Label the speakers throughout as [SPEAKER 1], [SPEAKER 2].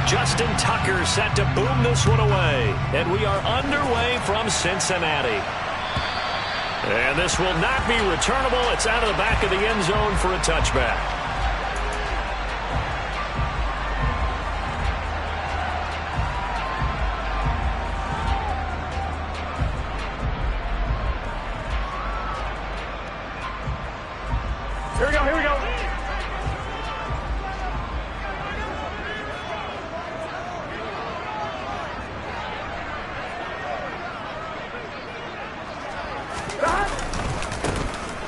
[SPEAKER 1] Justin Tucker set to boom this one away. And we are underway from Cincinnati. And this will not be returnable. It's out of the back of the end zone for a touchback.
[SPEAKER 2] Here we go, here we go.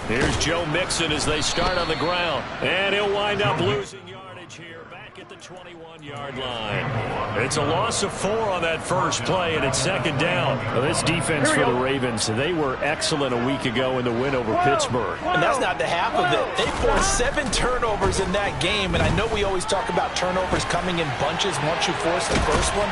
[SPEAKER 1] Here's Joe Mixon as they start on the ground. And he'll wind up losing yardage here back at the 21-yard line. It's a loss of 4 on that first play, and it's second down.
[SPEAKER 3] Well, this defense for the Ravens, they were excellent a week ago in the win over Pittsburgh.
[SPEAKER 4] And that's not the half of it. They forced 7 turnovers in that game, and I know we always talk about turnovers coming in bunches once you force the first one,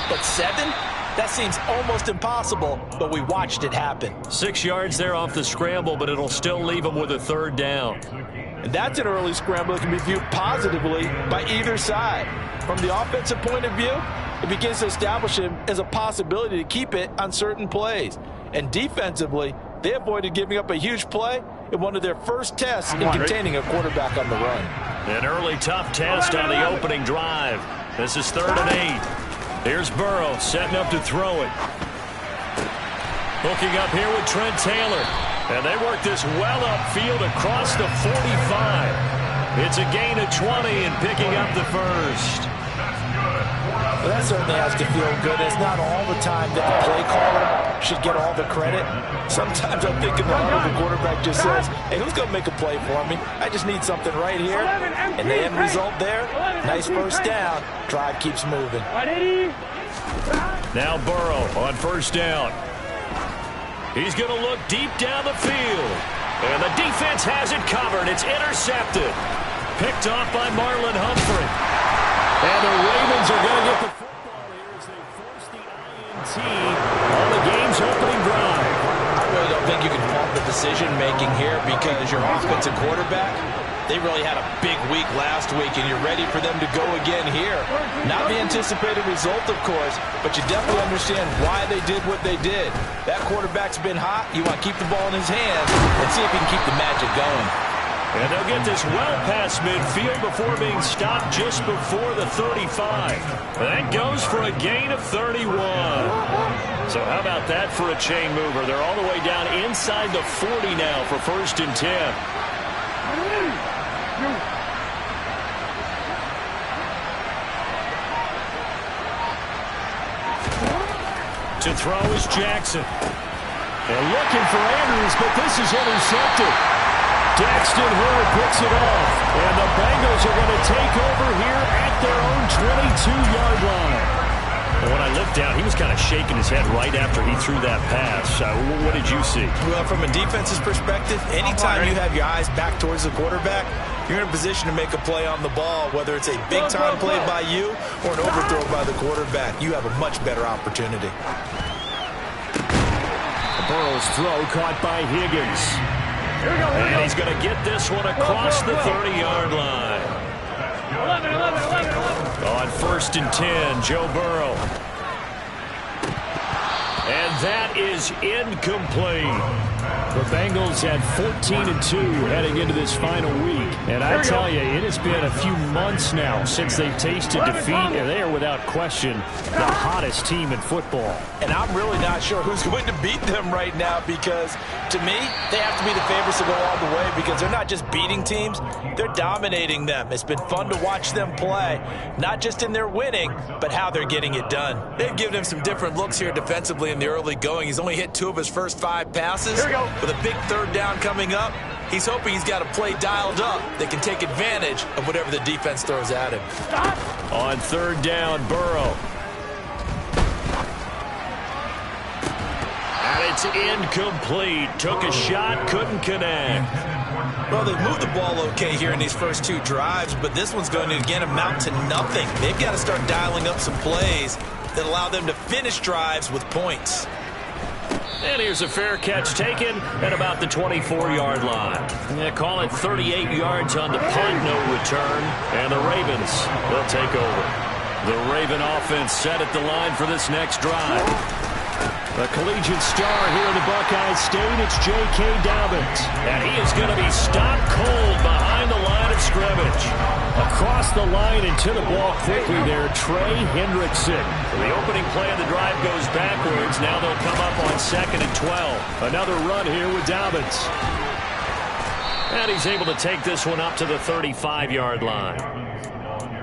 [SPEAKER 4] but 7? That seems almost impossible, but we watched it happen.
[SPEAKER 1] 6 yards there off the scramble, but it'll still leave them with a third down.
[SPEAKER 4] And that's an early scramble that can be viewed positively by either side. From the offensive point of view, it begins to establish him as a possibility to keep it on certain plays. And defensively, they avoided giving up a huge play in one of their first tests in containing a quarterback on the run.
[SPEAKER 1] An early tough test on the opening drive. This is 3rd and 8. Here's Burrow setting up to throw it. Hooking up here with Trent Taylor. And they work this well upfield across the 45. It's a gain of 20 and picking up the first.
[SPEAKER 4] Well, that certainly has to feel good. It's not all the time that the play caller should get all the credit. Sometimes I'm thinking the quarterback just says, hey, who's going to make a play for me? I just need something right here. And the end result there, nice first down. Drive keeps moving.
[SPEAKER 1] Now Burrow on first down. He's going to look deep down the field. And the defense has it covered. It's intercepted. Picked off by Marlon Humphrey. And the Ravens are going to get the football here as they force the INT on the game's opening drive.
[SPEAKER 4] I really don't think you can fault the decision-making here because your offensive quarterback, they really had a big week last week, and you're ready for them to go again here. Not the anticipated result, of course, but you definitely understand why they did what they did. That quarterback's been hot. You want to keep the ball in his hands and see if he can keep the magic going.
[SPEAKER 1] And they'll get this well past midfield before being stopped just before the 35. That goes for a gain of 31. So how about that for a chain mover? They're all the way down inside the 40 now for 1st and 10. To throw is Jackson. They're looking for Andrews, but this is intercepted. Daxton Hill picks it off, and the Bengals are going to take over here at their own 22-yard line. When I looked down, he was kind of shaking his head right after he threw that pass. What did you see?
[SPEAKER 4] Well, from a defense's perspective, anytime you have your eyes back towards the quarterback, you're in a position to make a play on the ball, whether it's a big-time play by you or an overthrow by the quarterback. You have a much better opportunity.
[SPEAKER 1] Burrow's throw caught by Higgins. And he's going to get this one across the 30-yard line. 11. On 1st and 10, Joe Burrow. And that is incomplete. The Bengals had 14-2 heading into this final week. And I tell you, it has been a few months now since they've tasted defeat, and they are without question the hottest team in football.
[SPEAKER 4] And I'm really not sure who's going to beat them right now because, to me, they have to be the favorites to go all the way because they're not just beating teams, they're dominating them. It's been fun to watch them play, not just in their winning, but how they're getting it done. They've given him some different looks here defensively in the early going. He's only hit 2 of his first 5 passes. With a big 3rd down coming up, he's hoping he's got a play dialed up that can take advantage of whatever the defense throws at him.
[SPEAKER 1] On 3rd down, Burrow. And it's incomplete. Took a shot, couldn't connect.
[SPEAKER 4] Well, they've moved the ball okay here in these first 2 drives, but this one's going to, again, amount to nothing. They've got to start dialing up some plays that allow them to finish drives with points.
[SPEAKER 1] And here's a fair catch taken at about the 24-yard line. They call it 38 yards on the punt, no return. And the Ravens, they'll take over.
[SPEAKER 3] The Raven offense set at the line for this next drive.
[SPEAKER 1] The collegiate star here in the Buckeye State, it's J.K. Dobbins.
[SPEAKER 3] And he is going to be stopped cold behind the line of scrimmage.
[SPEAKER 1] Across the line and to the ball quickly there, Trey Hendrickson.
[SPEAKER 3] The opening play of the drive goes backwards. Now they'll come up on 2nd and 12.
[SPEAKER 1] Another run here with Dobbins.
[SPEAKER 3] And he's able to take this one up to the 35-yard line.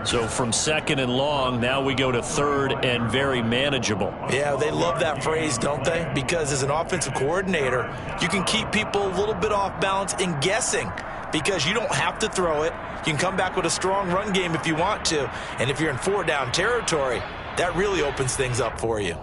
[SPEAKER 3] So from 2nd and long, now we go to 3rd and very manageable.
[SPEAKER 4] Yeah, they love that phrase, don't they? Because as an offensive coordinator, you can keep people a little bit off balance and guessing because you don't have to throw it. You can come back with a strong run game if you want to. And if you're in 4-down territory, that really opens things up for you.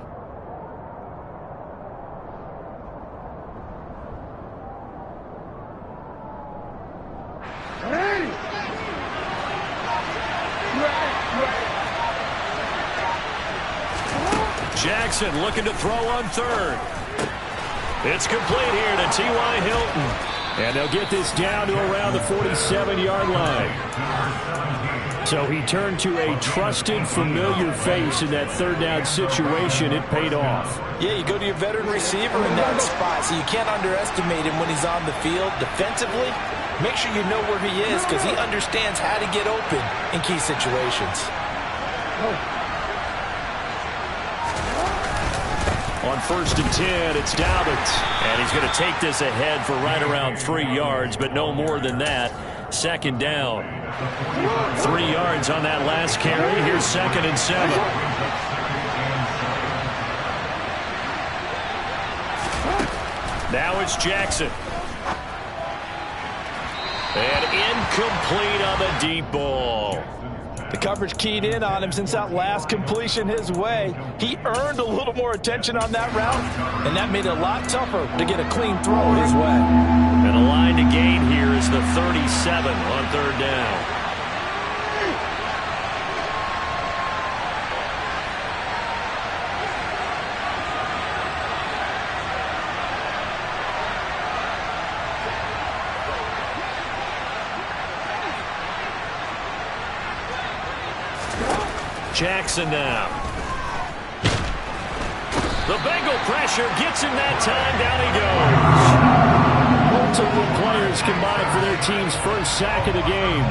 [SPEAKER 1] Jackson looking to throw on 3rd. It's complete here to T.Y. Hilton. And they'll get this down to around the 47-yard line. So he turned to a trusted, familiar face in that 3rd down situation. It paid off.
[SPEAKER 4] Yeah, you go to your veteran receiver in that spot, so you can't underestimate him when he's on the field. Defensively, make sure you know where he is because he understands how to get open in key situations.
[SPEAKER 1] On 1st and 10, it's Dobbins.
[SPEAKER 3] And he's going to take this ahead for right around 3 yards, but no more than that. 2nd down.
[SPEAKER 1] 3 yards on that last carry. Here's 2nd and 7. Now it's Jackson.
[SPEAKER 3] And incomplete on the deep ball.
[SPEAKER 4] The coverage keyed in on him since that last completion his way. He earned a little more attention on that route, and that made it a lot tougher to get a clean throw his way.
[SPEAKER 3] And a line to gain here is the 37 on 3rd down. Jackson now. The Bengal pressure gets him that time. Down he goes.
[SPEAKER 1] Multiple players combined for their team's first sack of the game.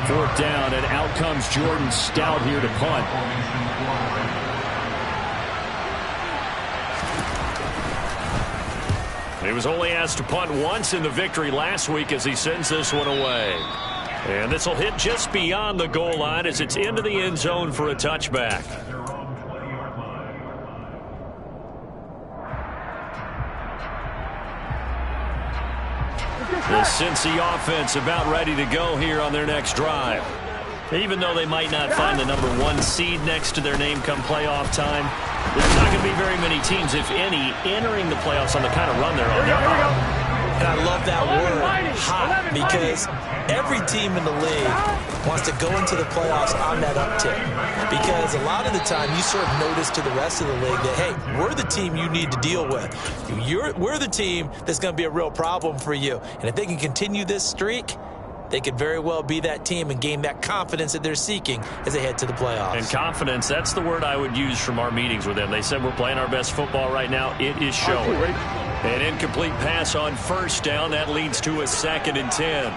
[SPEAKER 1] 4th down, and out comes Jordan Stout here to punt.
[SPEAKER 3] He was only asked to punt once in the victory last week as he sends this one away. And this will hit just beyond the goal line as it's into the end zone for a touchback. The Cincy offense about ready to go here on their next drive. Even though they might not find the #1 seed next to their name come playoff time, there's not going to be very many teams, if any, entering the playoffs on the kind of run they're on.
[SPEAKER 4] And I love that word, hot, because every team in the league wants to go into the playoffs on that uptick. Because a lot of the time you serve notice to the rest of the league that, hey, we're the team you need to deal with. We're the team that's going to be a real problem for you. And if they can continue this streak, they could very well be that team and gain that confidence that they're seeking as they head to the playoffs.
[SPEAKER 3] And confidence, that's the word I would use from our meetings with them. They said we're playing our best football right now. It is showing. An incomplete pass on 1st down. That leads to a 2nd and 10.